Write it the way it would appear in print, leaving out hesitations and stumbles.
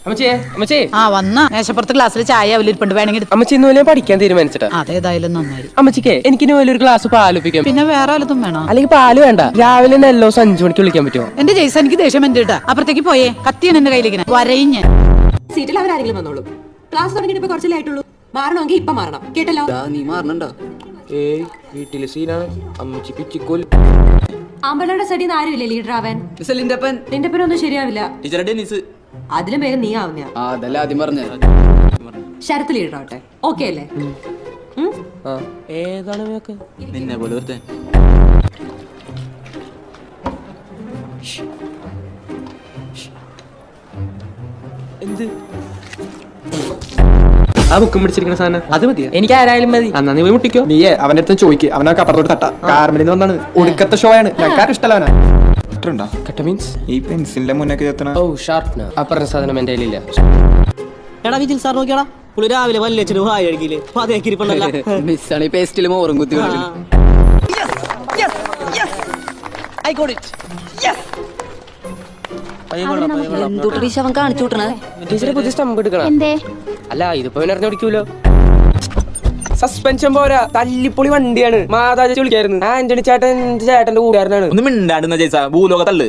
ആ വന്ന മേശപ്പുറത്ത് ഗ്ലാസ്സിൽ ചായ അവലിരിപ്പുണ്ട് വേണമെങ്കിൽ അമ്മച്ചി ഇന്ന് വലിയ പഠിക്കാൻ തീരുമാനിച്ചിട്ടാ. അതേതായാലും നന്നായി. അമ്മച്ചിക്ക് എനിക്ക് ഇന്ന് വലിയൊരു ഗ്ലാസ് പാലിപ്പിക്കാം. പിന്നെ വേറെ വല്ലതും വേണോ? അല്ലെങ്കിൽ പാല് വേണ്ട, രാവിലെ എല്ലാ ദിവസം 5 മണിക്ക് വിളിക്കാൻ പറ്റുമോ? എന്റെ ജയ്സ എനിക്ക് ദേഷ്യം എന്റെ ഇട്ടാ അപ്പുറത്തേക്ക് പോയേ കത്തിയാണ് എന്റെ കയ്യിലിരിക്കണേ വരയും ഞാൻ. സീറ്റിൽ അവരാരെങ്കിലും വന്നോളൂ. ക്ലാസ് തുടങ്ങിയിട്ട് ഇപ്പൊ കുറച്ചല്ലേ ആയിട്ടുള്ളൂ. മാറണമെങ്കിൽ ഇപ്പൊ മാറണം, കേട്ടല്ലോ? നീ മാറണണ്ട. വീട്ടിലെ സീനാണ് അമ്മച്ചി പിച്ചിക്കോൽ. ആമ്പലയുടെ സൈഡിൽ ആരുമില്ലേ ലീഡർ ആവാൻ? നിന്റെ പേരൊന്നും ശരിയാവില്ല. അതിലും വേഗം നീ ആവുന്ന. അതല്ല ആദ്യം പറഞ്ഞ ശരത്ത് ലീഡർ ആവട്ടെ, ഓക്കെ അല്ലേ? ഏതാണ് നിന്നെ പോലെ ഒരുത്തൻ. എന്ത് ആ ബുക്കും പിടിച്ചിരിക്കുന്ന സാധനം അത് മതി. എനിക്ക് ആരായാലും മതി. എന്നാ നീ പോയി മുട്ടിക്കോ. നീയേ അവന്റെ അടുത്ത് ചോദിക്കുക, അവനൊക്കെ അപ്പുറത്തോട്ട് തട്ട. കാർമലിന്ന് വന്നാണ്, ഒടുക്കത്തെ ഷോ ആണ്. ഞങ്ങൾക്ക് ഇഷ്ടമല്ല അവനാ. കട്ട മീൻസ് ഈ പെൻസിലിന്റെ മുന്നൊക്കെ ചെത്തണ. ഓ ഷാർപ്പ്നർ. ആ പറഞ്ഞ സാധനം എന്റെ കയ്യിലില്ല. എടാ വിജിൽ സാർ നോക്കിയാടാ, പുള്ളി രാവിലെ വല്യച്ഛനും ഹായ് അടിക്കില്ലേ അതേക്കിരിപ്പുണ്ടല്ലോ. മിസ്സാണ് ഈ പേസ്റ്റിൽ മോറും കുത്തി അവൻ കാണിച്ചു വിട്ടണേ. ടീച്ചറെ പുതിയ സ്റ്റമ്പ് എടുക്കണം. അല്ല ഇതിപ്പോ അറിഞ്ഞു പിടിക്കൂലോ. സസ്പെൻഷൻ പോരാ, തല്ലിപ്പൊളി വണ്ടിയാണ്. മാതാജി വിളിക്കായിരുന്നു. ആന്റണി ചേട്ടൻ ചേട്ടന്റെ കൂട്ടുകാരനാണ്. ഒന്നും മിണ്ടാടുന്ന ജയ്സാ ഭൂലോക തള്ളു.